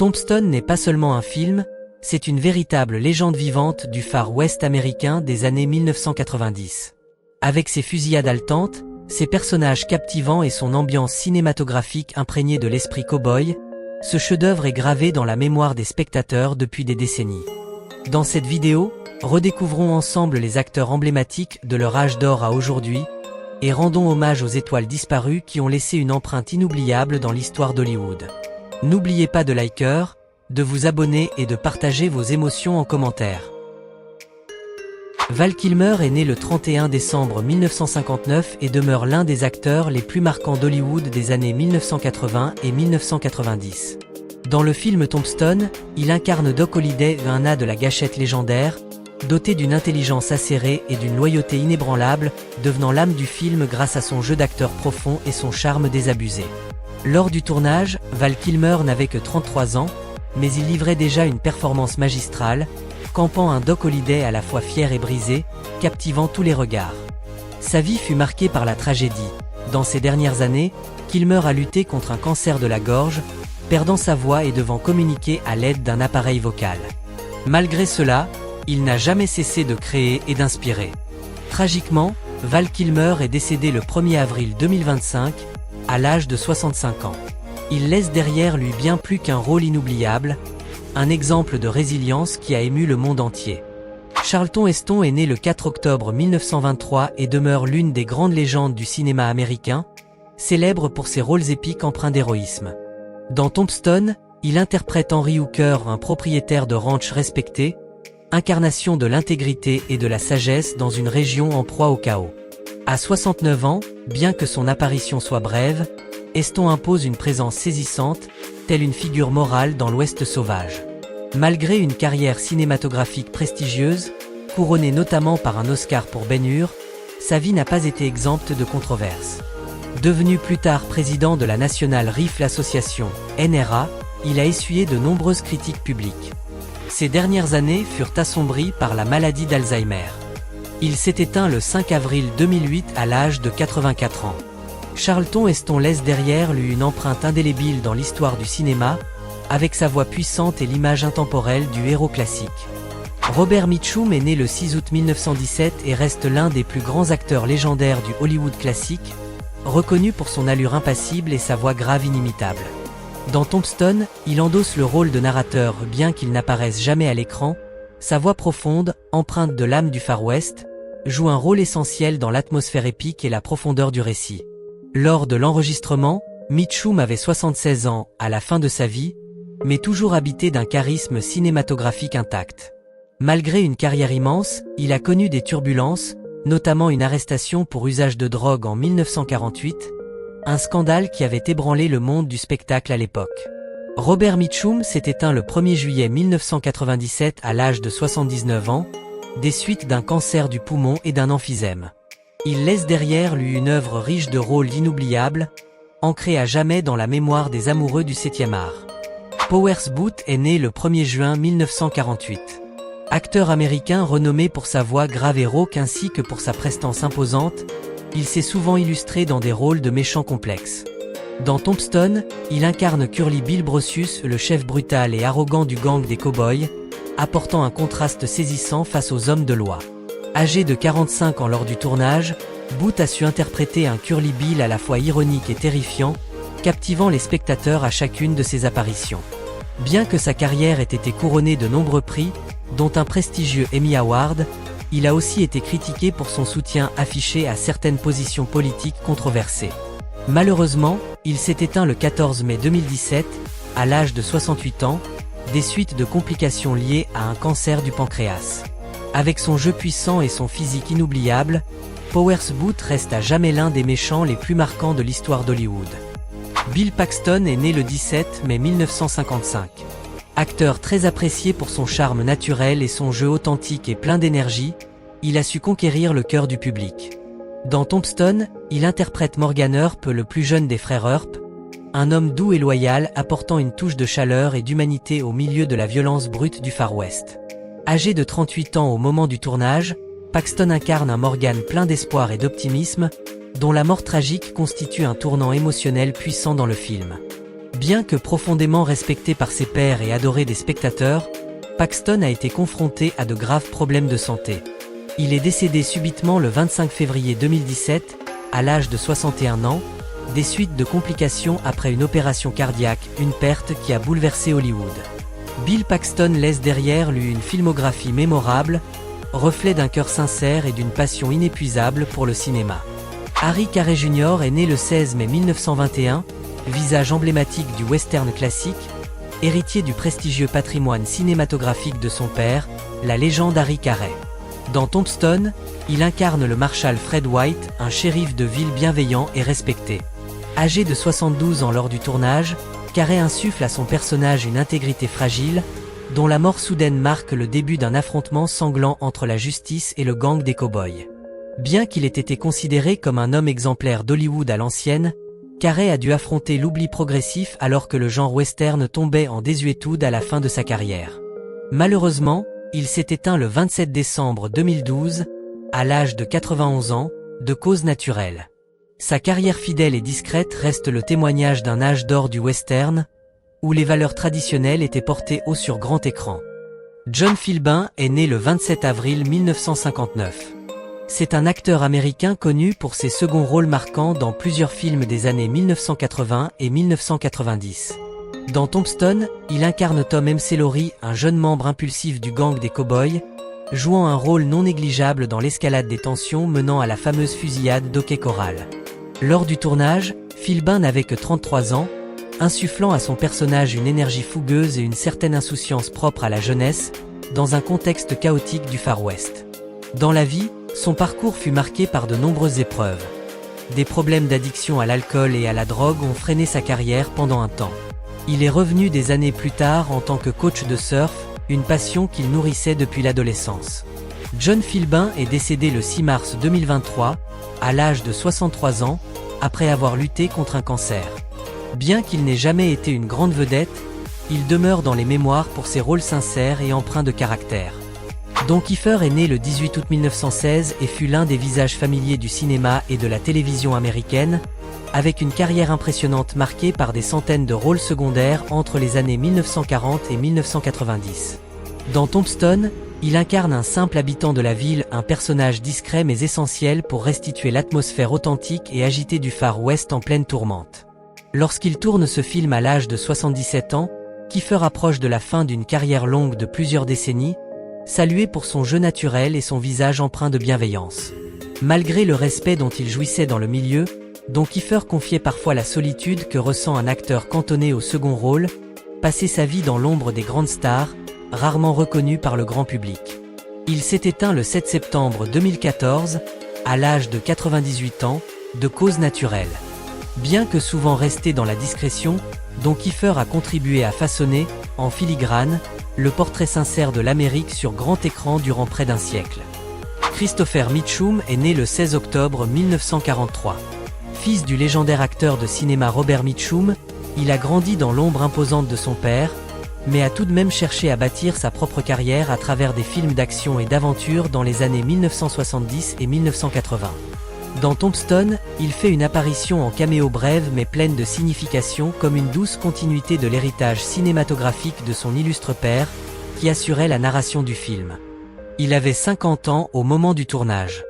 Tombstone n'est pas seulement un film, c'est une véritable légende vivante du Far West américain des années 1990. Avec ses fusillades haletantes, ses personnages captivants et son ambiance cinématographique imprégnée de l'esprit cow-boy, ce chef-d'œuvre est gravé dans la mémoire des spectateurs depuis des décennies. Dans cette vidéo, redécouvrons ensemble les acteurs emblématiques de leur âge d'or à aujourd'hui, et rendons hommage aux étoiles disparues qui ont laissé une empreinte inoubliable dans l'histoire d'Hollywood. N'oubliez pas de liker, de vous abonner et de partager vos émotions en commentaire. Val Kilmer est né le 31 décembre 1959 et demeure l'un des acteurs les plus marquants d'Hollywood des années 1980 et 1990. Dans le film Tombstone, il incarne Doc Holliday, un as de la gâchette légendaire, doté d'une intelligence acérée et d'une loyauté inébranlable, devenant l'âme du film grâce à son jeu d'acteur profond et son charme désabusé. Lors du tournage, Val Kilmer n'avait que 33 ans, mais il livrait déjà une performance magistrale, campant un Doc Holliday à la fois fier et brisé, captivant tous les regards. Sa vie fut marquée par la tragédie. Dans ses dernières années, Kilmer a lutté contre un cancer de la gorge, perdant sa voix et devant communiquer à l'aide d'un appareil vocal. Malgré cela, il n'a jamais cessé de créer et d'inspirer. Tragiquement, Val Kilmer est décédé le 1er avril 2025, à l'âge de 65 ans. Il laisse derrière lui bien plus qu'un rôle inoubliable, un exemple de résilience qui a ému le monde entier. Charlton Heston est né le 4 octobre 1923 et demeure l'une des grandes légendes du cinéma américain, célèbre pour ses rôles épiques empreints d'héroïsme. Dans Tombstone, il interprète Henry Hooker, un propriétaire de ranch respecté, incarnation de l'intégrité et de la sagesse dans une région en proie au chaos. À 69 ans, bien que son apparition soit brève, Heston impose une présence saisissante, telle une figure morale dans l'Ouest sauvage. Malgré une carrière cinématographique prestigieuse, couronnée notamment par un Oscar pour Ben-Hur, sa vie n'a pas été exempte de controverses. Devenu plus tard président de la National Rifle Association, NRA, il a essuyé de nombreuses critiques publiques. Ses dernières années furent assombries par la maladie d'Alzheimer. Il s'est éteint le 5 avril 2008 à l'âge de 84 ans. Charlton Heston laisse derrière lui une empreinte indélébile dans l'histoire du cinéma, avec sa voix puissante et l'image intemporelle du héros classique. Robert Mitchum est né le 6 août 1917 et reste l'un des plus grands acteurs légendaires du Hollywood classique, reconnu pour son allure impassible et sa voix grave inimitable. Dans Tombstone, il endosse le rôle de narrateur bien qu'il n'apparaisse jamais à l'écran, sa voix profonde, empreinte de l'âme du Far West, joue un rôle essentiel dans l'atmosphère épique et la profondeur du récit. Lors de l'enregistrement, Mitchum avait 76 ans, à la fin de sa vie, mais toujours habité d'un charisme cinématographique intact. Malgré une carrière immense, il a connu des turbulences, notamment une arrestation pour usage de drogue en 1948, un scandale qui avait ébranlé le monde du spectacle à l'époque. Robert Mitchum s'est éteint le 1er juillet 1997 à l'âge de 79 ans, des suites d'un cancer du poumon et d'un emphysème. Il laisse derrière lui une œuvre riche de rôles inoubliables, ancrée à jamais dans la mémoire des amoureux du 7e art. Powers Boothe est né le 1er juin 1948. Acteur américain renommé pour sa voix grave et rauque ainsi que pour sa prestance imposante, il s'est souvent illustré dans des rôles de méchants complexes. Dans Tombstone, il incarne Curly Bill Brocius, le chef brutal et arrogant du gang des cow-boys, apportant un contraste saisissant face aux hommes de loi. Âgé de 45 ans lors du tournage, Boothe a su interpréter un Curly Bill à la fois ironique et terrifiant, captivant les spectateurs à chacune de ses apparitions. Bien que sa carrière ait été couronnée de nombreux prix, dont un prestigieux Emmy Award, il a aussi été critiqué pour son soutien affiché à certaines positions politiques controversées. Malheureusement, il s'est éteint le 14 mai 2017, à l'âge de 68 ans, des suites de complications liées à un cancer du pancréas. Avec son jeu puissant et son physique inoubliable, Powers Boothe reste à jamais l'un des méchants les plus marquants de l'histoire d'Hollywood. Bill Paxton est né le 17 mai 1955. Acteur très apprécié pour son charme naturel et son jeu authentique et plein d'énergie, il a su conquérir le cœur du public. Dans Tombstone, il interprète Morgan Earp, le plus jeune des frères Earp, un homme doux et loyal apportant une touche de chaleur et d'humanité au milieu de la violence brute du Far West. Âgé de 38 ans au moment du tournage, Paxton incarne un Morgan plein d'espoir et d'optimisme, dont la mort tragique constitue un tournant émotionnel puissant dans le film. Bien que profondément respecté par ses pairs et adoré des spectateurs, Paxton a été confronté à de graves problèmes de santé. Il est décédé subitement le 25 février 2017, à l'âge de 61 ans, des suites de complications après une opération cardiaque, une perte qui a bouleversé Hollywood. Bill Paxton laisse derrière lui une filmographie mémorable, reflet d'un cœur sincère et d'une passion inépuisable pour le cinéma. Harry Carey Jr. est né le 16 mai 1921, visage emblématique du western classique, héritier du prestigieux patrimoine cinématographique de son père, la légende Harry Carey. Dans Tombstone, il incarne le marshal Fred White, un shérif de ville bienveillant et respecté. Âgé de 72 ans lors du tournage, Carey insuffle à son personnage une intégrité fragile, dont la mort soudaine marque le début d'un affrontement sanglant entre la justice et le gang des cow-boys. Bien qu'il ait été considéré comme un homme exemplaire d'Hollywood à l'ancienne, Carey a dû affronter l'oubli progressif alors que le genre western tombait en désuétude à la fin de sa carrière. Malheureusement, il s'est éteint le 27 décembre 2012, à l'âge de 91 ans, de cause naturelle. Sa carrière fidèle et discrète reste le témoignage d'un âge d'or du western, où les valeurs traditionnelles étaient portées haut sur grand écran. John Philbin est né le 27 avril 1959. C'est un acteur américain connu pour ses seconds rôles marquants dans plusieurs films des années 1980 et 1990. Dans Tombstone, il incarne Tom McClory, un jeune membre impulsif du gang des cow-boys, jouant un rôle non négligeable dans l'escalade des tensions menant à la fameuse fusillade d'Oquet Corral. Lors du tournage, Philbin n'avait que 33 ans, insufflant à son personnage une énergie fougueuse et une certaine insouciance propre à la jeunesse, dans un contexte chaotique du Far West. Dans la vie, son parcours fut marqué par de nombreuses épreuves. Des problèmes d'addiction à l'alcool et à la drogue ont freiné sa carrière pendant un temps. Il est revenu des années plus tard en tant que coach de surf, une passion qu'il nourrissait depuis l'adolescence. John Philbin est décédé le 6 mars 2023, à l'âge de 63 ans, après avoir lutté contre un cancer. Bien qu'il n'ait jamais été une grande vedette, il demeure dans les mémoires pour ses rôles sincères et empreints de caractère. Don Kiefer est né le 18 août 1916 et fut l'un des visages familiers du cinéma et de la télévision américaine, avec une carrière impressionnante marquée par des centaines de rôles secondaires entre les années 1940 et 1990. Dans Tombstone, il incarne un simple habitant de la ville, un personnage discret mais essentiel pour restituer l'atmosphère authentique et agitée du Far West en pleine tourmente. Lorsqu'il tourne ce film à l'âge de 77 ans, Kiefer approche de la fin d'une carrière longue de plusieurs décennies, salué pour son jeu naturel et son visage empreint de bienveillance. Malgré le respect dont il jouissait dans le milieu, Don Kiefer confiait parfois la solitude que ressent un acteur cantonné au second rôle, passer sa vie dans l'ombre des grandes stars, rarement reconnues par le grand public. Il s'est éteint le 7 septembre 2014, à l'âge de 98 ans, de cause naturelle. Bien que souvent resté dans la discrétion, Don Kiefer a contribué à façonner, en filigrane, le portrait sincère de l'Amérique sur grand écran durant près d'un siècle. Christopher Mitchum est né le 16 octobre 1943. Fils du légendaire acteur de cinéma Robert Mitchum, il a grandi dans l'ombre imposante de son père, mais a tout de même cherché à bâtir sa propre carrière à travers des films d'action et d'aventure dans les années 1970 et 1980. Dans Tombstone, il fait une apparition en caméo brève mais pleine de signification comme une douce continuité de l'héritage cinématographique de son illustre père, qui assurait la narration du film. Il avait 50 ans au moment du tournage.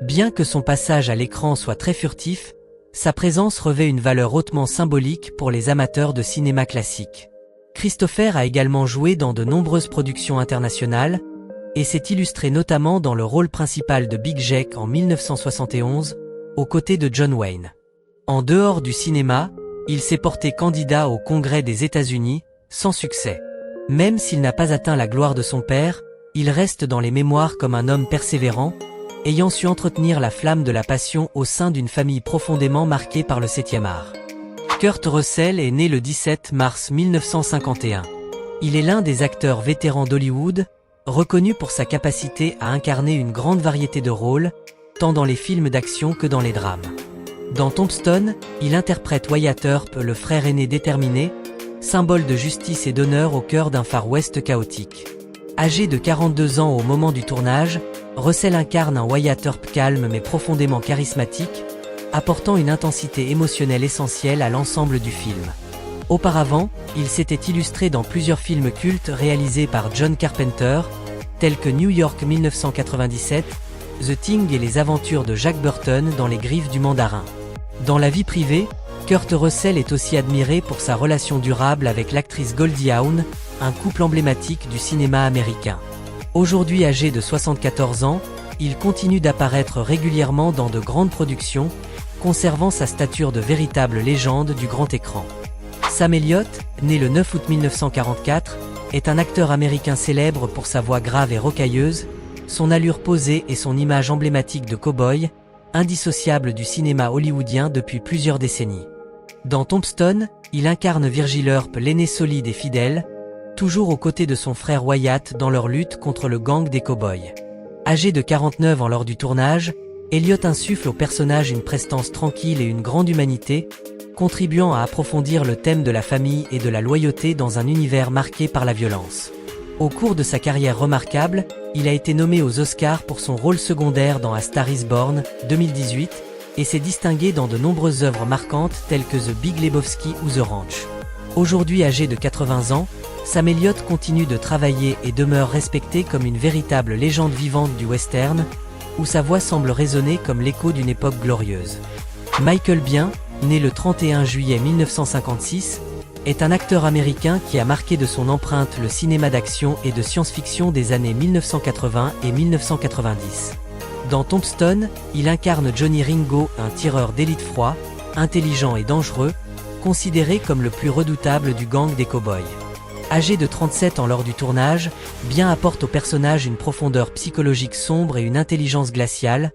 Bien que son passage à l'écran soit très furtif, sa présence revêt une valeur hautement symbolique pour les amateurs de cinéma classique. Christopher a également joué dans de nombreuses productions internationales, et s'est illustré notamment dans le rôle principal de Big Jake en 1971, aux côtés de John Wayne. En dehors du cinéma, il s'est porté candidat au Congrès des États-Unis, sans succès. Même s'il n'a pas atteint la gloire de son père, il reste dans les mémoires comme un homme persévérant, ayant su entretenir la flamme de la passion au sein d'une famille profondément marquée par le 7e art. Kurt Russell est né le 17 mars 1951. Il est l'un des acteurs vétérans d'Hollywood, reconnu pour sa capacité à incarner une grande variété de rôles, tant dans les films d'action que dans les drames. Dans Tombstone, il interprète Wyatt Earp, le frère aîné déterminé, symbole de justice et d'honneur au cœur d'un Far West chaotique. Âgé de 42 ans au moment du tournage, Russell incarne un Wyatt Earp calme mais profondément charismatique, apportant une intensité émotionnelle essentielle à l'ensemble du film. Auparavant, il s'était illustré dans plusieurs films cultes réalisés par John Carpenter, tels que New York 1997, The Thing et les aventures de Jack Burton dans les griffes du mandarin. Dans la vie privée, Kurt Russell est aussi admiré pour sa relation durable avec l'actrice Goldie Hawn, un couple emblématique du cinéma américain. Aujourd'hui âgé de 74 ans, il continue d'apparaître régulièrement dans de grandes productions, conservant sa stature de véritable légende du grand écran. Sam Elliott, né le 9 août 1944, est un acteur américain célèbre pour sa voix grave et rocailleuse, son allure posée et son image emblématique de cow-boy, indissociable du cinéma hollywoodien depuis plusieurs décennies. Dans Tombstone, il incarne Virgil Earp, l'aîné solide et fidèle, toujours aux côtés de son frère Wyatt dans leur lutte contre le gang des cow-boys. Âgé de 49 ans lors du tournage, Elliott insuffle au personnage une prestance tranquille et une grande humanité, contribuant à approfondir le thème de la famille et de la loyauté dans un univers marqué par la violence. Au cours de sa carrière remarquable, il a été nommé aux Oscars pour son rôle secondaire dans A Star is Born, 2018, et s'est distingué dans de nombreuses œuvres marquantes telles que The Big Lebowski ou The Ranch. Aujourd'hui âgé de 80 ans, Sam Elliott continue de travailler et demeure respecté comme une véritable légende vivante du western, où sa voix semble résonner comme l'écho d'une époque glorieuse. Michael Biehn, né le 31 juillet 1956, est un acteur américain qui a marqué de son empreinte le cinéma d'action et de science-fiction des années 1980 et 1990. Dans Tombstone, il incarne Johnny Ringo, un tireur d'élite froid, intelligent et dangereux, considéré comme le plus redoutable du gang des cow-boys. Âgé de 37 ans lors du tournage, Biehn apporte au personnage une profondeur psychologique sombre et une intelligence glaciale,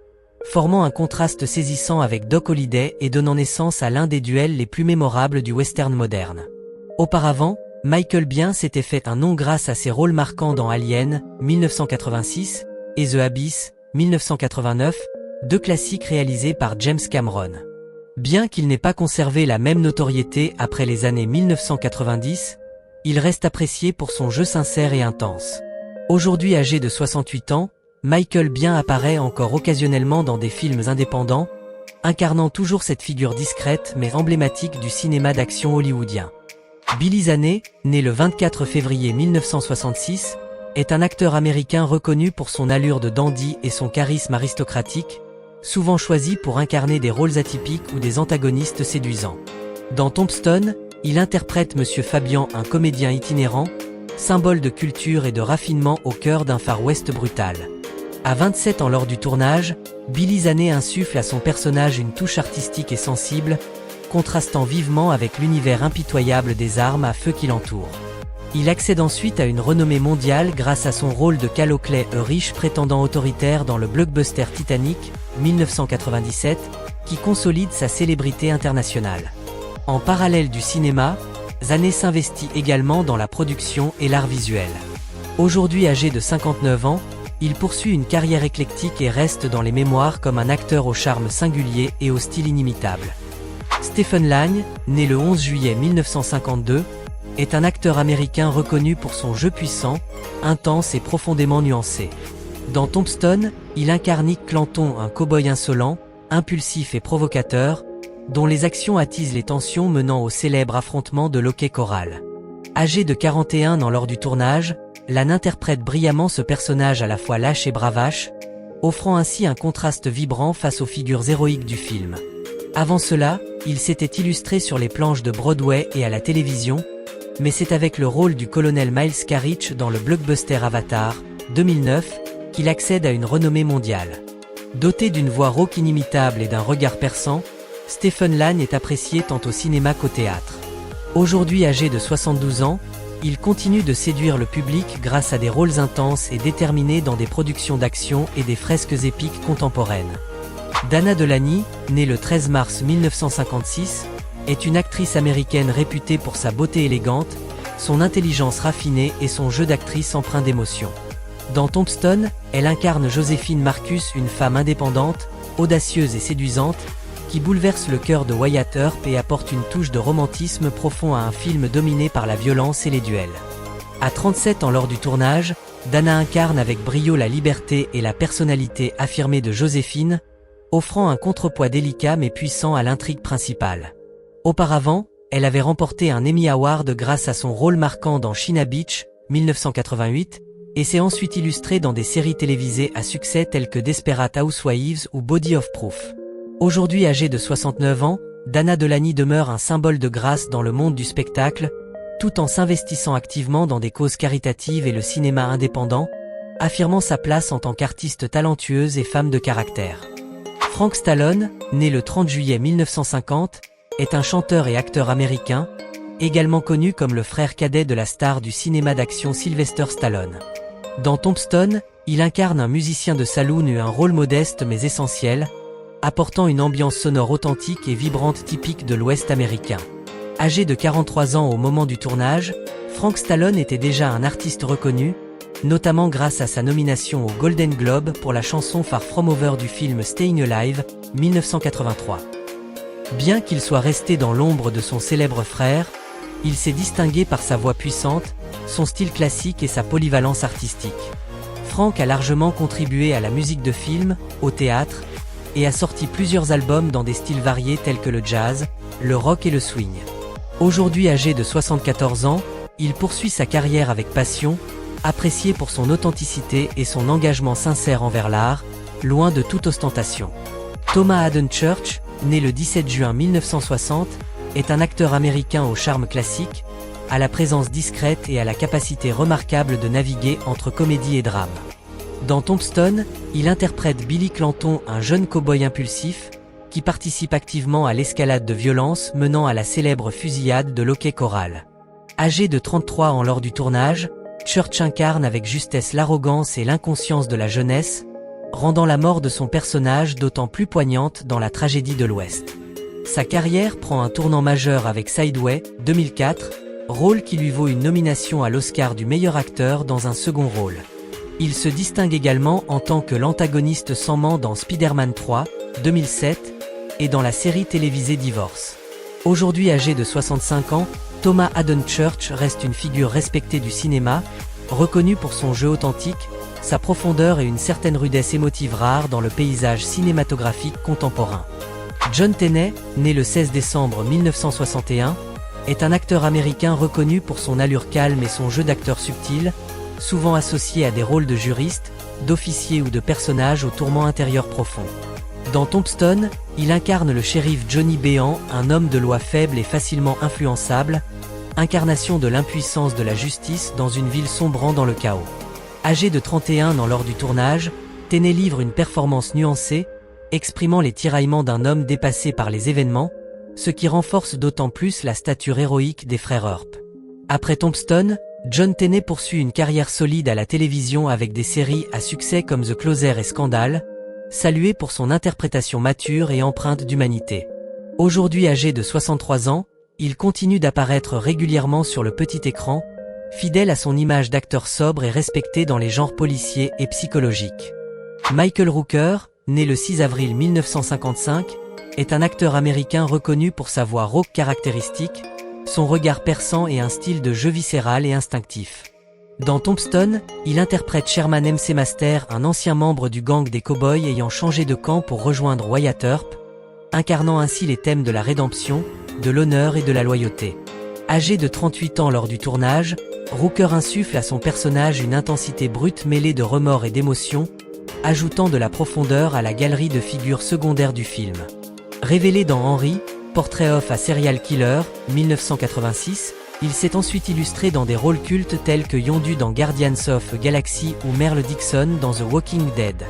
formant un contraste saisissant avec Doc Holliday et donnant naissance à l'un des duels les plus mémorables du western moderne. Auparavant, Michael Biehn s'était fait un nom grâce à ses rôles marquants dans Alien, 1986, et The Abyss, 1989, deux classiques réalisés par James Cameron. Bien qu'il n'ait pas conservé la même notoriété après les années 1990, il reste apprécié pour son jeu sincère et intense. Aujourd'hui âgé de 68 ans, Michael Biehn apparaît encore occasionnellement dans des films indépendants, incarnant toujours cette figure discrète mais emblématique du cinéma d'action hollywoodien. Billy Zane, né le 24 février 1966, est un acteur américain reconnu pour son allure de dandy et son charisme aristocratique, souvent choisi pour incarner des rôles atypiques ou des antagonistes séduisants. Dans Tombstone, il interprète Monsieur Fabian, un comédien itinérant, symbole de culture et de raffinement au cœur d'un Far West brutal. À 27 ans lors du tournage, Billy Zane insuffle à son personnage une touche artistique et sensible, contrastant vivement avec l'univers impitoyable des armes à feu qui l'entoure. Il accède ensuite à une renommée mondiale grâce à son rôle de Cal Oakley, un riche prétendant autoritaire dans le blockbuster Titanic, 1997, qui consolide sa célébrité internationale. En parallèle du cinéma, Zane s'investit également dans la production et l'art visuel. Aujourd'hui âgé de 59 ans, il poursuit une carrière éclectique et reste dans les mémoires comme un acteur au charme singulier et au style inimitable. Stephen Lang, né le 11 juillet 1952, est un acteur américain reconnu pour son jeu puissant, intense et profondément nuancé. Dans Tombstone, il incarne Nick Clanton, un cow-boy insolent, impulsif et provocateur, dont les actions attisent les tensions menant au célèbre affrontement de l'Hockey Corral. Âgé de 41 ans lors du tournage, Lang interprète brillamment ce personnage à la fois lâche et bravache, offrant ainsi un contraste vibrant face aux figures héroïques du film. Avant cela, il s'était illustré sur les planches de Broadway et à la télévision, mais c'est avec le rôle du colonel Miles Carrick dans le blockbuster Avatar, 2009, qu'il accède à une renommée mondiale. Doté d'une voix rauque inimitable et d'un regard perçant, Stephen Lang est apprécié tant au cinéma qu'au théâtre. Aujourd'hui âgé de 72 ans, il continue de séduire le public grâce à des rôles intenses et déterminés dans des productions d'action et des fresques épiques contemporaines. Dana Delany, née le 13 mars 1956, est une actrice américaine réputée pour sa beauté élégante, son intelligence raffinée et son jeu d'actrice empreint d'émotion. Dans Tombstone, elle incarne Joséphine Marcus, une femme indépendante, audacieuse et séduisante, qui bouleverse le cœur de Wyatt Earp et apporte une touche de romantisme profond à un film dominé par la violence et les duels. À 37 ans lors du tournage, Dana incarne avec brio la liberté et la personnalité affirmée de Joséphine, offrant un contrepoids délicat mais puissant à l'intrigue principale. Auparavant, elle avait remporté un Emmy Award grâce à son rôle marquant dans China Beach, 1988, et s'est ensuite illustrée dans des séries télévisées à succès telles que Desperate Housewives ou Body of Proof. Aujourd'hui âgée de 69 ans, Dana Delany demeure un symbole de grâce dans le monde du spectacle, tout en s'investissant activement dans des causes caritatives et le cinéma indépendant, affirmant sa place en tant qu'artiste talentueuse et femme de caractère. Frank Stallone, né le 30 juillet 1950, est un chanteur et acteur américain, également connu comme le frère cadet de la star du cinéma d'action Sylvester Stallone. Dans Tombstone, il incarne un musicien de saloon et un rôle modeste mais essentiel, apportant une ambiance sonore authentique et vibrante typique de l'Ouest américain. Âgé de 43 ans au moment du tournage, Frank Stallone était déjà un artiste reconnu, notamment grâce à sa nomination au Golden Globe pour la chanson Far From Over du film Staying Alive, 1983. Bien qu'il soit resté dans l'ombre de son célèbre frère, il s'est distingué par sa voix puissante, son style classique et sa polyvalence artistique. Frank a largement contribué à la musique de film, au théâtre, et a sorti plusieurs albums dans des styles variés tels que le jazz, le rock et le swing. Aujourd'hui âgé de 74 ans, il poursuit sa carrière avec passion, apprécié pour son authenticité et son engagement sincère envers l'art, loin de toute ostentation. Thomas Haden Church, né le 17 juin 1960, est un acteur américain au charme classique, à la présence discrète et à la capacité remarquable de naviguer entre comédie et drame. Dans Tombstone, il interprète Billy Clanton, un jeune cow-boy impulsif, qui participe activement à l'escalade de violence menant à la célèbre fusillade de l'Hockey Corral. Âgé de 33 ans lors du tournage, Church incarne avec justesse l'arrogance et l'inconscience de la jeunesse, rendant la mort de son personnage d'autant plus poignante dans la tragédie de l'Ouest. Sa carrière prend un tournant majeur avec Sideway, 2004, rôle qui lui vaut une nomination à l'Oscar du meilleur acteur dans un second rôle. Il se distingue également en tant que l'antagoniste sans ment dans Spider-Man 3, 2007, et dans la série télévisée Divorce. Aujourd'hui âgé de 65 ans, Thomas Haden Church reste une figure respectée du cinéma, reconnu pour son jeu authentique, sa profondeur et une certaine rudesse émotive rare dans le paysage cinématographique contemporain. John Tenney, né le 16 décembre 1961, est un acteur américain reconnu pour son allure calme et son jeu d'acteur subtil, souvent associé à des rôles de juriste, d'officier ou de personnages au tourment intérieur profond. Dans Tombstone, il incarne le shérif Johnny Behan, un homme de loi faible et facilement influençable, incarnation de l'impuissance de la justice dans une ville sombrant dans le chaos. Âgé de 31 ans lors du tournage, Tenney livre une performance nuancée, exprimant les tiraillements d'un homme dépassé par les événements, ce qui renforce d'autant plus la stature héroïque des frères Earp. Après Tombstone, John Tenney poursuit une carrière solide à la télévision avec des séries à succès comme The Closer et Scandal, salué pour son interprétation mature et empreinte d'humanité. Aujourd'hui âgé de 63 ans, il continue d'apparaître régulièrement sur le petit écran, fidèle à son image d'acteur sobre et respecté dans les genres policiers et psychologiques. Michael Rooker, né le 6 avril 1955, est un acteur américain reconnu pour sa voix rauque caractéristique, son regard perçant et un style de jeu viscéral et instinctif. Dans Tombstone, il interprète Sherman MC Master, un ancien membre du gang des cow-boys ayant changé de camp pour rejoindre Wyatt Earp, incarnant ainsi les thèmes de la rédemption, de l'honneur et de la loyauté. Âgé de 38 ans lors du tournage, Rooker insuffle à son personnage une intensité brute mêlée de remords et d'émotion, ajoutant de la profondeur à la galerie de figures secondaires du film. Révélé dans Henry, Portrait of a Serial Killer, 1986, il s'est ensuite illustré dans des rôles cultes tels que Yondu dans Guardians of Galaxy ou Merle Dixon dans The Walking Dead.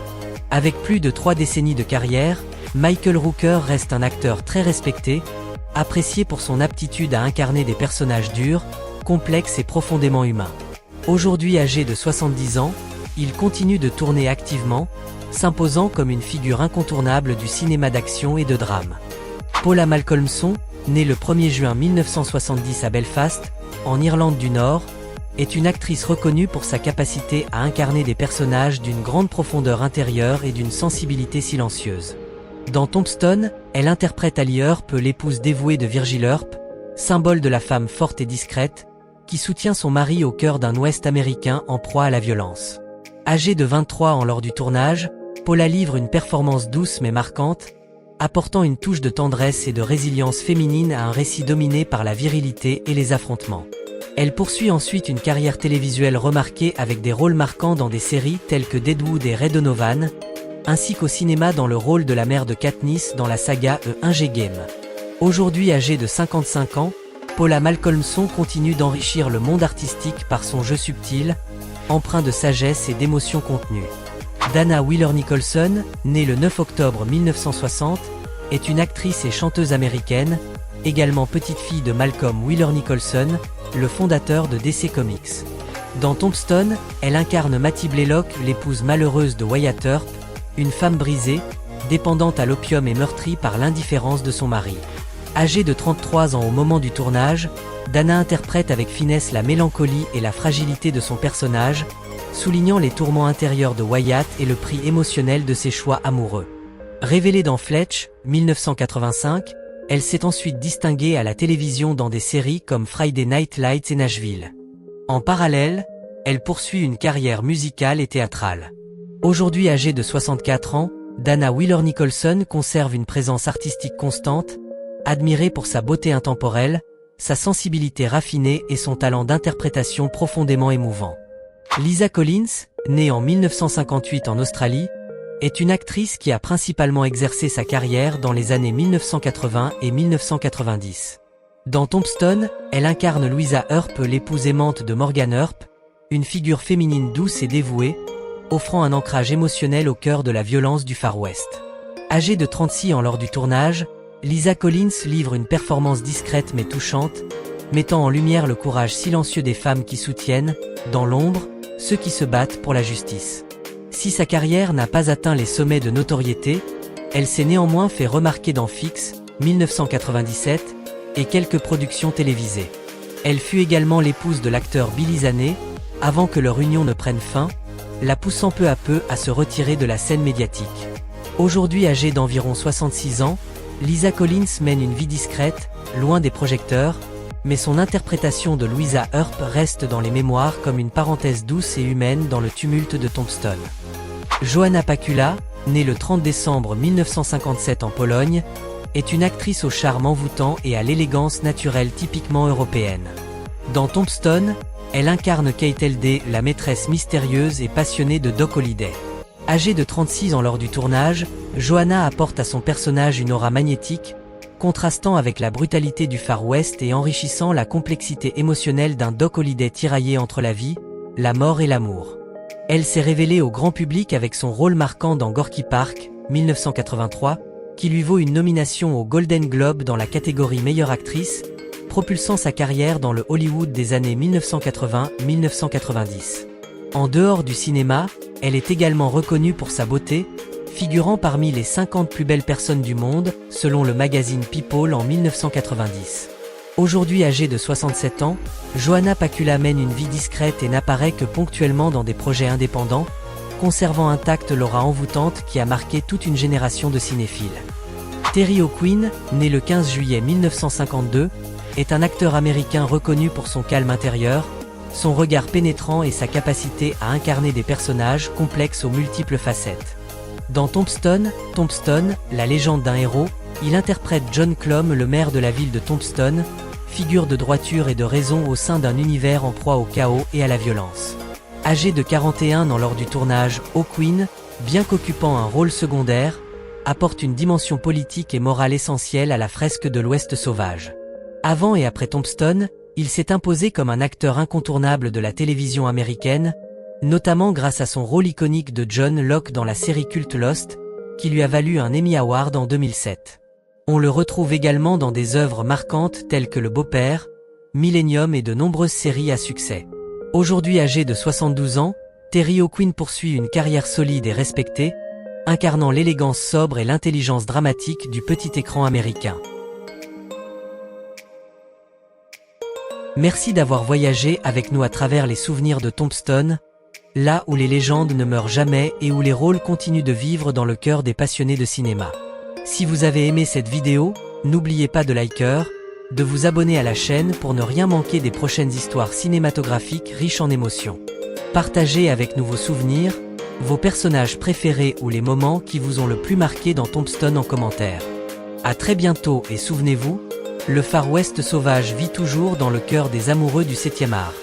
Avec plus de 3 décennies de carrière, Michael Rooker reste un acteur très respecté, apprécié pour son aptitude à incarner des personnages durs, complexes et profondément humains. Aujourd'hui âgé de 70 ans, il continue de tourner activement, s'imposant comme une figure incontournable du cinéma d'action et de drame. Paula Malcolmson, née le 1er juin 1970 à Belfast, en Irlande du Nord, est une actrice reconnue pour sa capacité à incarner des personnages d'une grande profondeur intérieure et d'une sensibilité silencieuse. Dans Tombstone, elle interprète Ali Earp, l'épouse dévouée de Virgil Earp, symbole de la femme forte et discrète, qui soutient son mari au cœur d'un Ouest américain en proie à la violence. Âgée de 23 ans lors du tournage, Paula livre une performance douce mais marquante, apportant une touche de tendresse et de résilience féminine à un récit dominé par la virilité et les affrontements. Elle poursuit ensuite une carrière télévisuelle remarquée avec des rôles marquants dans des séries telles que Deadwood et Ray Donovan, ainsi qu'au cinéma dans le rôle de la mère de Katniss dans la saga Hunger Games. Aujourd'hui âgée de 55 ans, Paula Malcolmson continue d'enrichir le monde artistique par son jeu subtil, empreint de sagesse et d'émotions contenues. Dana Wheeler-Nicholson, née le 9 octobre 1960, est une actrice et chanteuse américaine, également petite-fille de Malcolm Wheeler-Nicholson, le fondateur de DC Comics. Dans Tombstone, elle incarne Mattie Blaylock, l'épouse malheureuse de Wyatt Earp, une femme brisée, dépendante à l'opium et meurtrie par l'indifférence de son mari. Âgée de 33 ans au moment du tournage, Dana interprète avec finesse la mélancolie et la fragilité de son personnage, soulignant les tourments intérieurs de Wyatt et le prix émotionnel de ses choix amoureux. Révélée dans Fletch, 1985, elle s'est ensuite distinguée à la télévision dans des séries comme Friday Night Lights et Nashville. En parallèle, elle poursuit une carrière musicale et théâtrale. Aujourd'hui âgée de 64 ans, Dana Wheeler-Nicholson conserve une présence artistique constante, admirée pour sa beauté intemporelle, sa sensibilité raffinée et son talent d'interprétation profondément émouvant. Lisa Collins, née en 1958 en Australie, est une actrice qui a principalement exercé sa carrière dans les années 1980 et 1990. Dans Tombstone, elle incarne Louisa Earp, l'épouse aimante de Morgan Earp, une figure féminine douce et dévouée, offrant un ancrage émotionnel au cœur de la violence du Far West. Âgée de 36 ans lors du tournage, Lisa Collins livre une performance discrète mais touchante, mettant en lumière le courage silencieux des femmes qui soutiennent, dans l'ombre, ceux qui se battent pour la justice. Si sa carrière n'a pas atteint les sommets de notoriété, elle s'est néanmoins fait remarquer dans Fix, 1997, et quelques productions télévisées. Elle fut également l'épouse de l'acteur Billy Zane, avant que leur union ne prenne fin, la poussant peu à peu à se retirer de la scène médiatique. Aujourd'hui âgée d'environ 66 ans, Lisa Collins mène une vie discrète, loin des projecteurs, mais son interprétation de Louisa Earp reste dans les mémoires comme une parenthèse douce et humaine dans le tumulte de Tombstone. Joanna Pakula, née le 30 décembre 1957 en Pologne, est une actrice au charme envoûtant et à l'élégance naturelle typiquement européenne. Dans Tombstone, elle incarne Kate Ld, la maîtresse mystérieuse et passionnée de Doc Holliday. Âgée de 36 ans lors du tournage, Joanna apporte à son personnage une aura magnétique, contrastant avec la brutalité du Far West et enrichissant la complexité émotionnelle d'un Doc Holliday tiraillé entre la vie, la mort et l'amour. Elle s'est révélée au grand public avec son rôle marquant dans Gorky Park, 1983, qui lui vaut une nomination au Golden Globe dans la catégorie meilleure actrice, propulsant sa carrière dans le Hollywood des années 1980-1990. En dehors du cinéma, elle est également reconnue pour sa beauté, figurant parmi les 50 plus belles personnes du monde, selon le magazine People en 1990. Aujourd'hui âgée de 67 ans, Joanna Pakula mène une vie discrète et n'apparaît que ponctuellement dans des projets indépendants, conservant intacte l'aura envoûtante qui a marqué toute une génération de cinéphiles. Terry O'Quinn, né le 15 juillet 1952, est un acteur américain reconnu pour son calme intérieur, son regard pénétrant et sa capacité à incarner des personnages complexes aux multiples facettes. Dans Tombstone, la légende d'un héros, il interprète John Clum, le maire de la ville de Tombstone, figure de droiture et de raison au sein d'un univers en proie au chaos et à la violence. Âgé de 41 ans lors du tournage, O'Quinn, bien qu'occupant un rôle secondaire, apporte une dimension politique et morale essentielle à la fresque de l'Ouest sauvage. Avant et après Tombstone, il s'est imposé comme un acteur incontournable de la télévision américaine, notamment grâce à son rôle iconique de John Locke dans la série culte Lost, qui lui a valu un Emmy Award en 2007. On le retrouve également dans des œuvres marquantes telles que Le Beau-Père, Millennium et de nombreuses séries à succès. Aujourd'hui âgé de 72 ans, Terry O'Quinn poursuit une carrière solide et respectée, incarnant l'élégance sobre et l'intelligence dramatique du petit écran américain. Merci d'avoir voyagé avec nous à travers les souvenirs de Tombstone, là où les légendes ne meurent jamais et où les rôles continuent de vivre dans le cœur des passionnés de cinéma. Si vous avez aimé cette vidéo, n'oubliez pas de liker, de vous abonner à la chaîne pour ne rien manquer des prochaines histoires cinématographiques riches en émotions. Partagez avec nous vos souvenirs, vos personnages préférés ou les moments qui vous ont le plus marqué dans Tombstone en commentaire. À très bientôt et souvenez-vous, le Far West sauvage vit toujours dans le cœur des amoureux du 7e art.